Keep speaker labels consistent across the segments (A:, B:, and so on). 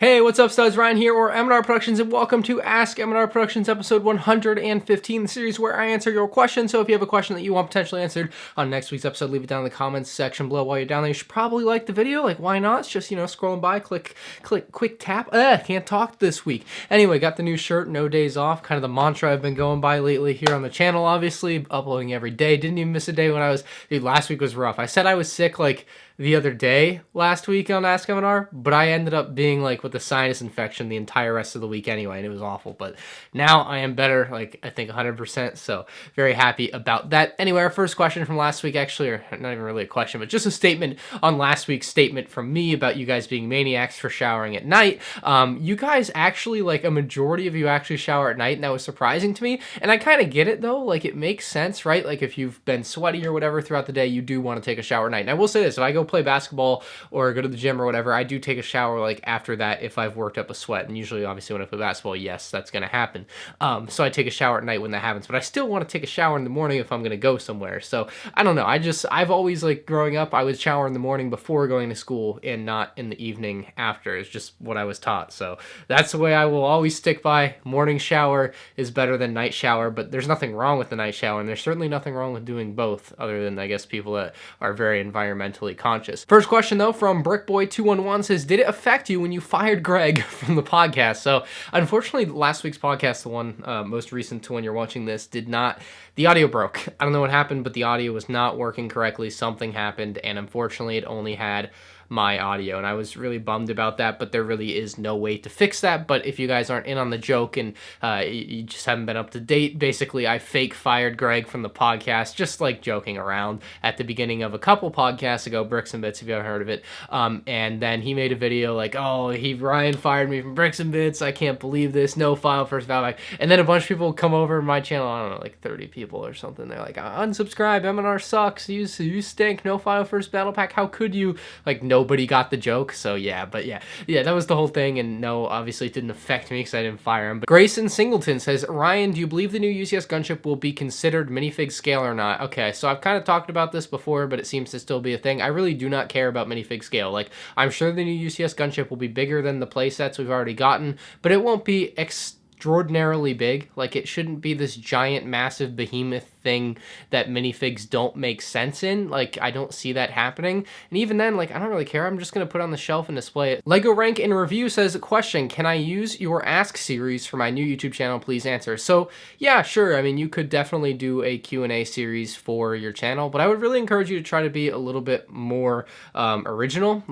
A: Hey, what's up, studs? Ryan here, or MandRproductions, and welcome to Ask MandRproductions, episode 115, the series where I answer your questions. So if you have a question that you want potentially answered on next week's episode, leave it down in the comments section below. While you're down there, you should probably like the video. Like, why not? It's just, scrolling by, click, quick tap. Can't talk this week. Anyway, got the new shirt, no days off, kind of the mantra I've been going by lately here on the channel, obviously, uploading every day. Didn't even miss a day when dude, last week was rough. I said I was sick, the other day last week on Ask MNR, but I ended up being with a sinus infection the entire rest of the week anyway, and it was awful. But now I am better, I think 100%, so very happy about that. Anyway, our first question from last week, actually, or not even really a question, but just a statement on last week's statement from me about you guys being maniacs for showering at night. You guys actually, a majority of you actually shower at night, and that was surprising to me, and I kind of get it, though. It makes sense, right? If you've been sweaty or whatever throughout the day, you do want to take a shower at night. And I will say this, if I go play basketball or go to the gym or whatever, I do take a shower after that if I've worked up a sweat, and usually obviously when I play basketball, yes, that's going to happen. So I take a shower at night when that happens, but I still want to take a shower in the morning if I'm going to go somewhere. So I don't know, I've always growing up, I would shower in the morning before going to school and not in the evening after. It's just what I was taught, so that's the way I will always stick by. Morning shower is better than night shower, but there's nothing wrong with the night shower, and there's certainly nothing wrong with doing both, other than I guess people that are very environmentally conscious. First question, though, from Brickboy211 says, did it affect you when you fired Gregg from the podcast? So, unfortunately, last week's podcast, the one most recent to when you're watching this, did not. The audio broke. I don't know what happened, but the audio was not working correctly. Something happened, and unfortunately, it only had my audio, and I was really bummed about that, but there really is no way to fix that. But if you guys aren't in on the joke and you just haven't been up to date, basically I fake fired Gregg from the podcast, just joking around at the beginning of a couple podcasts ago, Bricks and Bits, if you haven't heard of it, and then he made a video Ryan fired me from Bricks and Bits, I can't believe this, no file first battle pack, and then a bunch of people come over my channel, I don't know, 30 people or something, they're unsubscribe, MNR sucks, you stink, no file first battle pack, how could you, nobody got the joke. So yeah, that was the whole thing, and no, obviously it didn't affect me because I didn't fire him. But Grayson Singleton says, Ryan, do you believe the new UCS gunship will be considered Minifig Scale or not? Okay, so I've kind of talked about this before, but it seems to still be a thing. I really do not care about Minifig Scale. I'm sure the new UCS gunship will be bigger than the playsets we've already gotten, but it won't be extraordinarily big. It shouldn't be this giant, massive behemoth thing that minifigs don't make sense in. I don't see that happening. And even then, I don't really care. I'm just going to put it on the shelf and display it. Lego Rank in Review says, question, can I use your Ask series for my new YouTube channel? Please answer. So yeah, sure. I mean, you could definitely do a Q&A series for your channel, but I would really encourage you to try to be a little bit more original.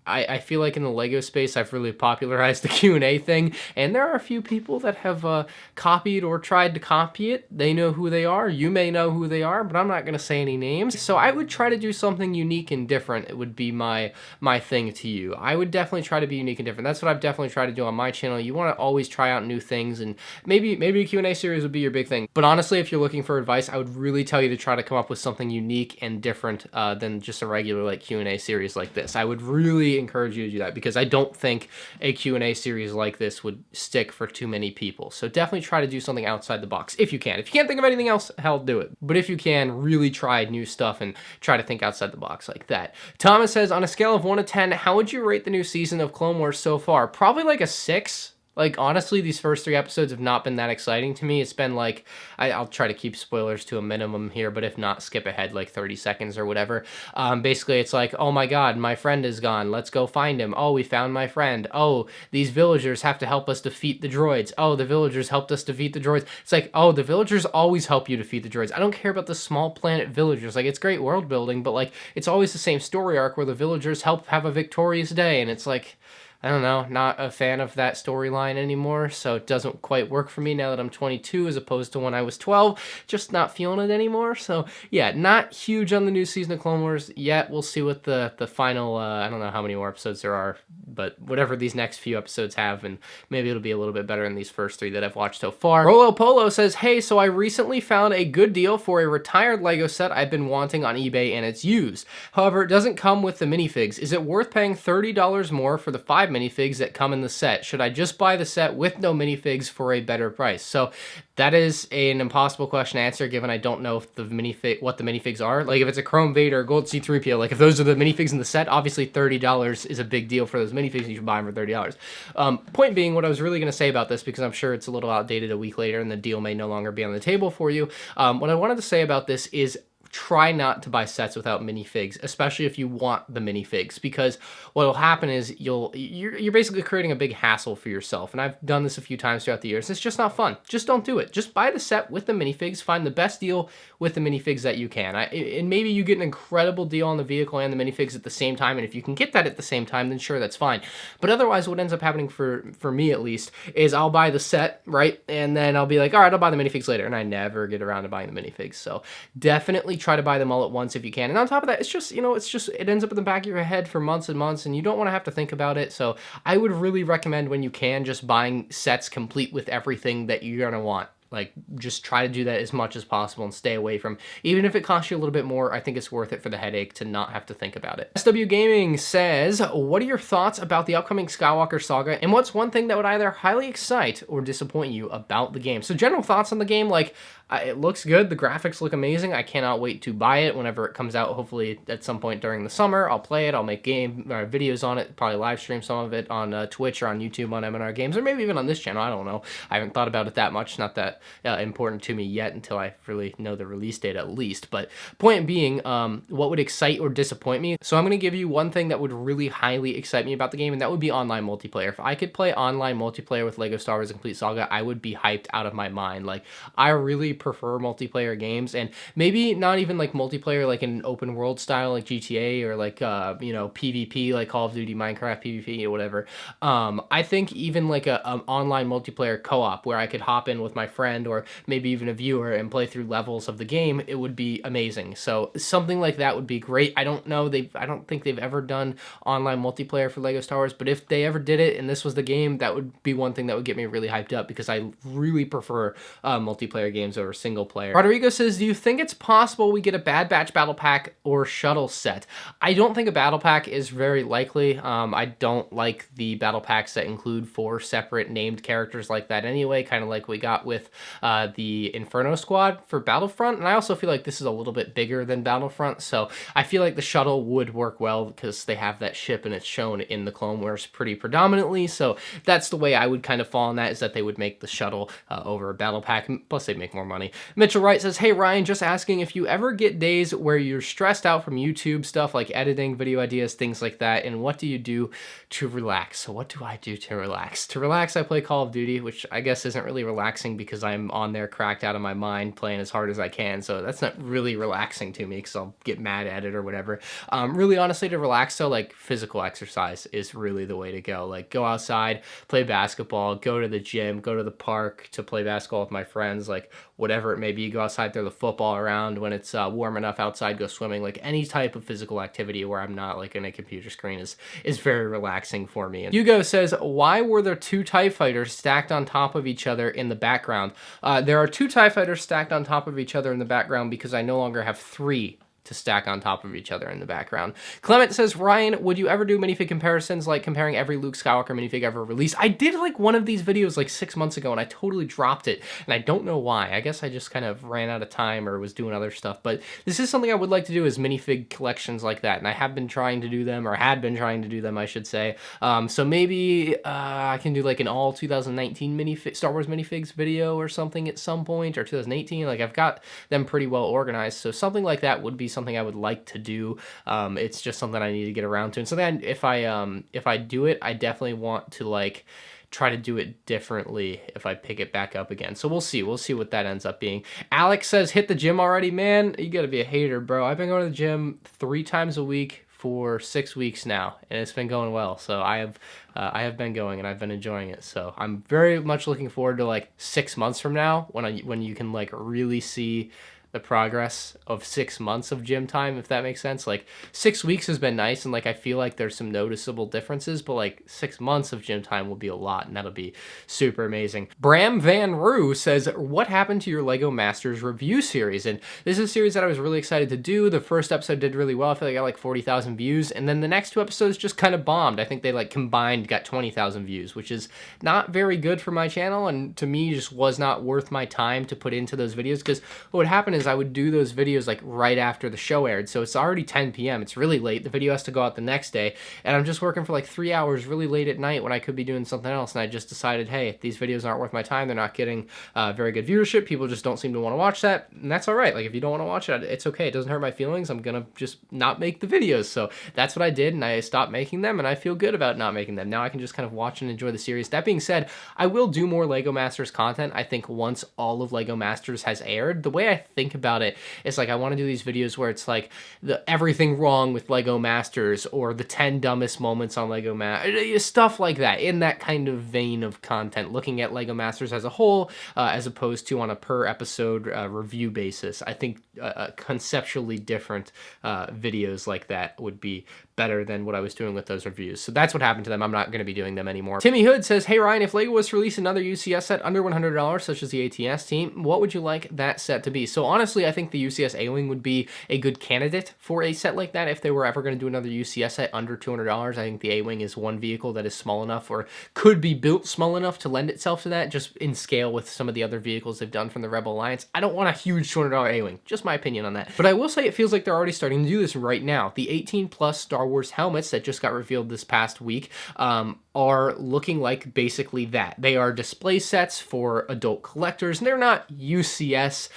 A: I feel in the LEGO space, I've really popularized the Q&A thing, and there are a few people that have copied or tried to copy it. They know who they are. You may know who they are, but I'm not going to say any names. So I would try to do something unique and different. It would be my thing to you. I would definitely try to be unique and different. That's what I've definitely tried to do on my channel. You want to always try out new things, and maybe a Q&A series would be your big thing. But honestly, if you're looking for advice, I would really tell you to try to come up with something unique and different than just a regular Q&A series like this. I would really encourage you to do that, because I don't think a Q&A series like this would stick for too many people. So definitely try to do something outside the box if you can. If you can't think of anything else, hell, do it. But if you can, really try new stuff and try to think outside the box like that. Thomas says, on a scale of 1 to 10, how would you rate the new season of Clone Wars so far? Probably a 6. Honestly, these first 3 episodes have not been that exciting to me. It's been I'll try to keep spoilers to a minimum here, but if not, skip ahead 30 seconds or whatever. Basically, it's oh my god, my friend is gone. Let's go find him. Oh, we found my friend. Oh, these villagers have to help us defeat the droids. Oh, the villagers helped us defeat the droids. It's oh, the villagers always help you defeat the droids. I don't care about the small planet villagers. It's great world building, but it's always the same story arc where the villagers help have a victorious day, and it's I don't know, not a fan of that storyline anymore, so it doesn't quite work for me now that I'm 22 as opposed to when I was 12. Just not feeling it anymore, so yeah, not huge on the new season of Clone Wars yet. We'll see what the final, I don't know how many more episodes there are, but whatever these next few episodes have, and maybe it'll be a little bit better than these first 3 that I've watched so far. Rolo Polo says, hey, so I recently found a good deal for a retired Lego set I've been wanting on eBay, and it's used. However, it doesn't come with the minifigs. Is it worth paying $30 more for the 5 minifigs that come in the set? Should I just buy the set with no minifigs for a better price? So that is an impossible question to answer, given I don't know if what the minifigs are. Like, if it's a Chrome Vader or Gold C-3PO, like if those are the minifigs in the set, obviously $30 is a big deal for those minifigs, and you should buy them for $30. Point being, what I was really going to say about this, because I'm sure it's a little outdated a week later and the deal may no longer be on the table for you, what I wanted to say about this is try not to buy sets without minifigs, especially if you want the minifigs, because what will happen is you're basically creating a big hassle for yourself. And I've done this a few times throughout the years. It's just not fun. Just don't do it. Just buy the set with the minifigs. Find the best deal with the minifigs that you can. And maybe you get an incredible deal on the vehicle and the minifigs at the same time. And if you can get that at the same time, then sure, that's fine. But otherwise, what ends up happening for me at least is I'll buy the set, right? And then I'll be like, all right, I'll buy the minifigs later. And I never get around to buying the minifigs. So definitely try to buy them all at once if you can. And on top of that, it's just, it ends up in the back of your head for months and months, and you don't want to have to think about it. So I would really recommend, when you can, just buying sets complete with everything that you're going to want. Like, just try to do that as much as possible and stay away from, even if it costs you a little bit more, I think it's worth it for the headache to not have to think about it. SW Gaming says, what are your thoughts about the upcoming Skywalker Saga, and what's one thing that would either highly excite or disappoint you about the game? So general thoughts on the game, like, it looks good. The graphics look amazing. I cannot wait to buy it whenever it comes out. Hopefully at some point during the summer, I'll play it. I'll make videos on it, probably live stream some of it on Twitch or on YouTube on MNR Games, or maybe even on this channel. I don't know. I haven't thought about it that much. Not that important to me yet until I really know the release date at least. But point being, what would excite or disappoint me? So I'm going to give you one thing that would really highly excite me about the game, and that would be online multiplayer. If I could play online multiplayer with LEGO Star Wars: The Complete Saga, I would be hyped out of my mind. Like, I really prefer multiplayer games, and maybe not even like multiplayer like in open world style like GTA, or like PvP like Call of Duty, Minecraft PvP, or whatever. I think even like a online multiplayer co-op where I could hop in with my friend or maybe even a viewer and play through levels of the game, it would be amazing. So something like that would be great. I don't think they've ever done online multiplayer for LEGO Star Wars, but if they ever did it and this was the game, that would be one thing that would get me really hyped up, because I really prefer multiplayer games over single player. Rodrigo says, do you think it's possible we get a Bad Batch battle pack or Shuttle set? I don't think a battle pack is very likely. I don't like the battle packs that include 4 separate named characters like that anyway, kind of like we got with the Inferno Squad for Battlefront. And I also feel like this is a little bit bigger than Battlefront, so I feel like the Shuttle would work well because they have that ship and it's shown in the Clone Wars pretty predominantly. So that's the way I would kind of fall on that, is that they would make the Shuttle over a battle pack, plus they'd make more money. Mitchell Wright says, hey Ryan, just asking if you ever get days where you're stressed out from YouTube stuff like editing, video ideas, things like that, and what do you do to relax? So what do I do to relax? To relax, I play Call of Duty, which I guess isn't really relaxing because I'm on there cracked out of my mind playing as hard as I can, so that's not really relaxing to me because I'll get mad at it or whatever. Really honestly, to relax though, like physical exercise is really the way to go. Like, go outside, play basketball, go to the gym, go to the park to play basketball with my friends, like whatever it may be, go outside, throw the football around when it's warm enough outside, go swimming. Like, any type of physical activity where I'm not like in a computer screen is very relaxing for me. And Hugo says, why were there 2 TIE fighters stacked on top of each other in the background? There are 2 TIE fighters stacked on top of each other in the background because I no longer have 3 to stack on top of each other in the background. Clement says, Ryan, would you ever do minifig comparisons, like comparing every Luke Skywalker minifig ever released? I did like one of these videos like 6 months ago and I totally dropped it, and I don't know why. I guess I just kind of ran out of time or was doing other stuff, but this is something I would like to do, is minifig collections like that, and I have been trying to do them, or had been trying to do them, I should say. So maybe I can do like an all 2019 Star Wars minifigs video or something at some point, or 2018. Like, I've got them pretty well organized, so something like that would be something I would like to do. It's just something I need to get around to, and something if I do it, I definitely want to like try to do it differently if I pick it back up again. So we'll see what that ends up being. Alex says, hit the gym already, man. You gotta be a hater, bro. I've been going to the gym 3 times a week for 6 weeks now, and it's been going well. So I have been going and I've been enjoying it. So I'm very much looking forward to like 6 months from now when you can like really see the progress of 6 months of gym time, if that makes sense. Like 6 weeks has been nice, and like I feel like there's some noticeable differences, but like 6 months of gym time will be a lot, and that'll be super amazing. Bram Van Roo says, what happened to your Lego Masters review series? And this is a series that I was really excited to do. The first episode did really well. I feel like I got like 40,000 views, and then the next 2 episodes just kind of bombed. I think they like combined got 20,000 views, which is not very good for my channel, and to me just was not worth my time to put into those videos, because what would happen is I would do those videos like right after the show aired, so it's already 10 p.m. It's really late. The video has to go out the next day, and I'm just working for like 3 hours really late at night when I could be doing something else, and I just decided, hey, these videos aren't worth my time. They're not getting very good viewership. People just don't seem to want to watch that, and that's all right. Like if you don't want to watch it, it's okay. It doesn't hurt my feelings. I'm gonna just not make the videos. So that's what I did, and I stopped making them, and I feel good about not making them. Now I can just kind of watch and enjoy the series. That being said, I will do more Lego Masters content, I think, once all of Lego Masters has aired. The way I think about it is like I want to do these videos where it's like the everything wrong with Lego Masters, or the 10 dumbest moments on Lego Masters, stuff like that, in that kind of vein of content, looking at Lego Masters as a whole, as opposed to on a per episode review basis. I think conceptually different videos like that would be better than what I was doing with those reviews. So that's what happened to them. I'm not going to be doing them anymore. Timmy Hood says, hey Ryan, if Lego was to release another UCS set under $100, such as the ATS team, what would you like that set to be? So honestly, I think the UCS A-Wing would be a good candidate for a set like that. If they were ever going to do another UCS set under $200, I think the A-Wing is one vehicle that is small enough, or could be built small enough, to lend itself to that, just in scale with some of the other vehicles they've done from the Rebel Alliance. I don't want a huge $200 A-Wing, just my opinion on that. But I will say it feels like they're already starting to do this right now. The 18 plus Star Wars helmets that just got revealed this past week are looking like basically that. They are display sets for adult collectors, and they're not UCS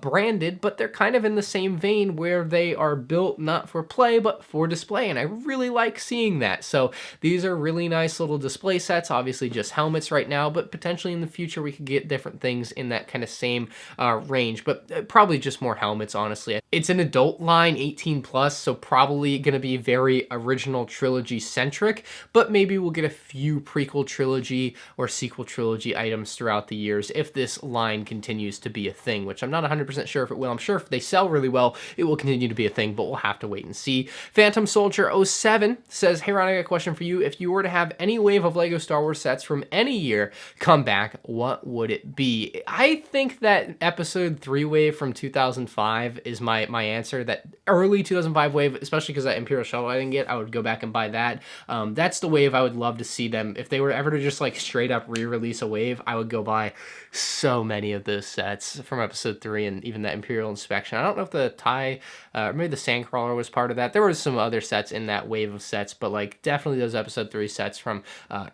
A: branded, but they're kind of in the same vein where they are built not for play, but for display, and I really like seeing that. So these are really nice little display sets, obviously just helmets right now, but potentially in the future we could get different things in that kind of same range, but probably just more helmets, honestly. It's an adult line, 18 plus, so probably going to be very original trilogy centric, but maybe we'll get a few prequel trilogy or sequel trilogy items throughout the years if this line continues to be a thing, which I'm not 100% sure if it will. I'm sure if they sell really well, it will continue to be a thing, but we'll have to wait and see. Phantom Soldier 07 says, hey Ron, I got a question for you. If you were to have any wave of Lego Star Wars sets from any year come back, what would it be? I think that episode 3 wave from 2005 is my answer. That early 2005 wave, especially because that Imperial Shuttle I didn't get, I would go back and buy that. That's the wave I would love to see them. If they were ever to just like straight up re-release a wave, I would go buy so many of those sets from episode 3 and even that Imperial Inspection. I don't know if the TIE, maybe the Sandcrawler was part of that. There was some other sets in that wave of sets, but like definitely those episode 3 sets from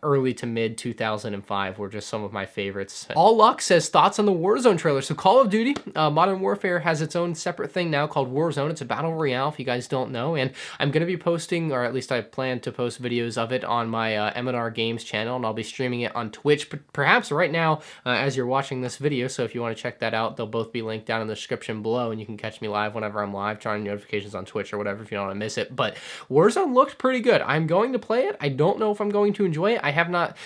A: early to mid 2005 were just some of my favorites. All Luck says, thoughts on the Warzone trailer. So Call of Duty Modern Warfare has its own separate thing now called Warzone. It's a battle royale, if you guys don't know, and I'm going to be posting, or at least I plan to post videos of it on my M&R Games channel, and I'll be streaming it on Twitch, perhaps right now as you're watching this video. So if you want to check that out, they'll both be linked down in the description below, and you can catch me live whenever I'm live, turn on notifications on Twitch or whatever if you don't want to miss it. But Warzone looked pretty good. I'm going to play it. I don't know if I'm going to enjoy it. I have not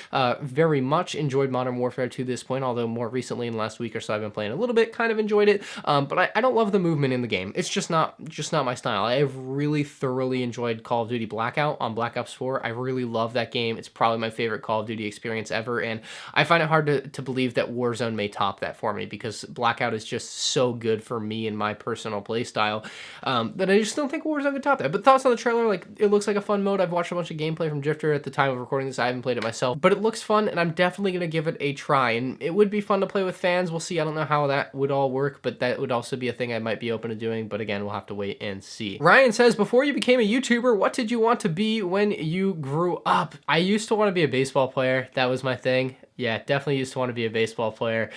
A: very much enjoyed Modern Warfare to this point, although more recently in the last week or so I've been playing a little bit, kind of enjoyed it, but I don't love the movement in the game. It's just not my style. I have really thoroughly enjoyed Call of Duty Blackout on Black Ops 4. I really love that game. It's probably my favorite Call of Duty experience ever, and I find it hard to believe that Warzone may top that for me, because Blackout is just so good for me and my personal play style that I just don't think Warzone could top that. But thoughts on the trailer, like, it looks like a fun mode. I've watched a bunch of gameplay from Drifter at the time of recording this. I haven't played it myself, but it looks fun, and I'm definitely going to give it a try, and it would be fun to play with fans. We'll see. I don't know how that would all work, but that would also be a thing I might be open to doing, but again, we'll have to wait and see. Ryan says, before you became a YouTuber, what did you want to be when you grew up? I used to want to be a baseball player. That was my thing. Yeah, definitely used to want to be a baseball player.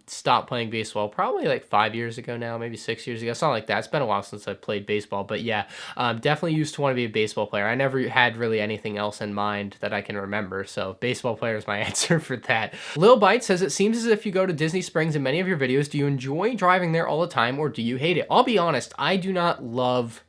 A: Stopped playing baseball probably like 5 years ago now, maybe 6 years ago, something like that. It's been a while since I've played baseball, but yeah, definitely used to want to be a baseball player. I never had really anything else in mind that I can remember, so baseball player is my answer for that. Lil Bite says, it seems as if you go to Disney Springs in many of your videos. Do you enjoy driving there all the time, or do you hate it? I'll be honest, I do not love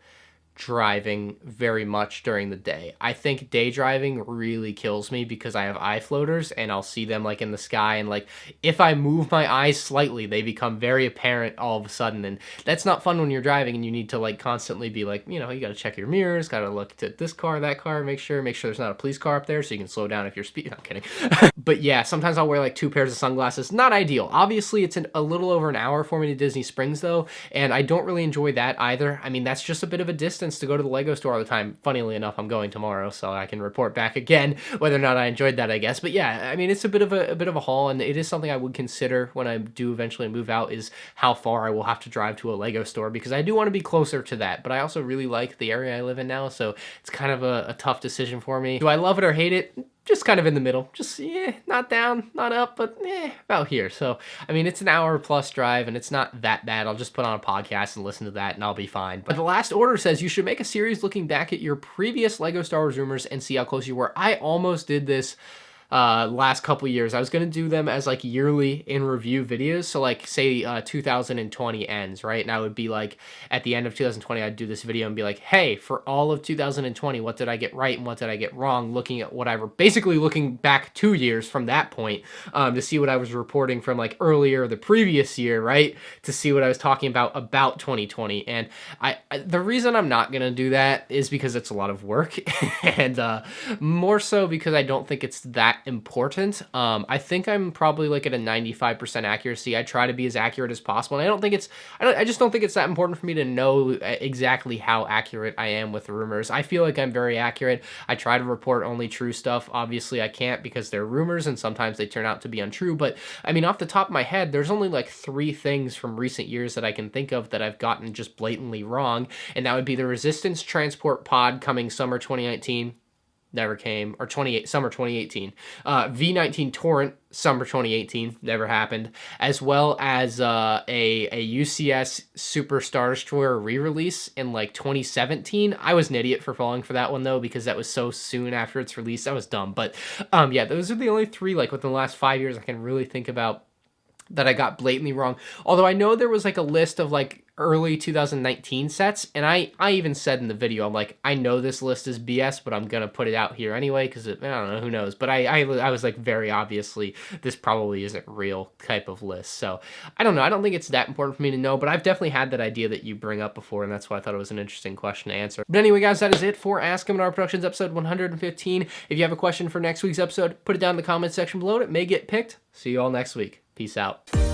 A: driving very much during the day. I think day driving really kills me because I have eye floaters and I'll see them like in the sky, and like if I move my eyes slightly, they become very apparent all of a sudden, and that's not fun when you're driving and you need to like constantly be like, you know, you got to check your mirrors, got to look at this car, that car, make sure there's not a police car up there so you can slow down if you're speeding. I'm kidding. But yeah, sometimes I'll wear like 2 pairs of sunglasses. Not ideal. Obviously, it's a little over an hour for me to Disney Springs though, and I don't really enjoy that either. I mean, that's just a bit of a distance to go to the Lego store all the time. Funnily enough, I'm going tomorrow, so I can report back again whether or not I enjoyed that, I guess. But yeah, I mean, it's a bit of a haul, and it is something I would consider when I do eventually move out, is how far I will have to drive to a Lego store, because I do want to be closer to that. But I also really like the area I live in now, so it's kind of a tough decision for me. Do I love it or hate it? Just kind of in the middle. Just, not down, not up, but about here. So, I mean, it's an hour plus drive, and it's not that bad. I'll just put on a podcast and listen to that, and I'll be fine. But the last order says you should make a series looking back at your previous Lego Star Wars rumors and see how close you were. I almost did this last couple years. I was going to do them as like yearly in review videos. So like say 2020 ends, right? And I would be like, at the end of 2020, I'd do this video and be like, hey, for all of 2020, what did I get right and what did I get wrong? Looking at what basically looking back 2 years from that point, to see what I was reporting from like earlier the previous year, right? To see what I was talking about 2020. And the reason I'm not going to do that is because it's a lot of work and more so because I don't think it's that important. I think I'm probably like at a 95% accuracy. I try to be as accurate as possible, and I just don't think it's that important for me to know exactly how accurate I am with the rumors. I feel like I'm very accurate. I try to report only true stuff. Obviously I can't because they're rumors and sometimes they turn out to be untrue, but I mean, off the top of my head, there's only like 3 things from recent years that I can think of that I've gotten just blatantly wrong, and that would be the Resistance transport pod coming summer 2019, never came, or summer 2018. V19 Torrent, summer 2018, never happened, as well as a UCS Super Star Destroyer re-release in like 2017. I was an idiot for falling for that one though, because that was so soon after its release. That was dumb. But yeah, those are the only 3 like within the last 5 years I can really think about that I got blatantly wrong. Although I know there was like a list of like early 2019 sets, and I even said in the video, I'm like, I know this list is BS, but I'm gonna put it out here anyway, because I don't know, who knows, but I was like, very obviously this probably isn't real type of list. So I don't know, I don't think it's that important for me to know, but I've definitely had that idea that you bring up before, and that's why I thought it was an interesting question to answer. But anyway, guys, that is it for Ask MandRproductions episode 115. If you have a question for next week's episode, put it down in the comments section below, and it may get picked. See you all next week. Peace out.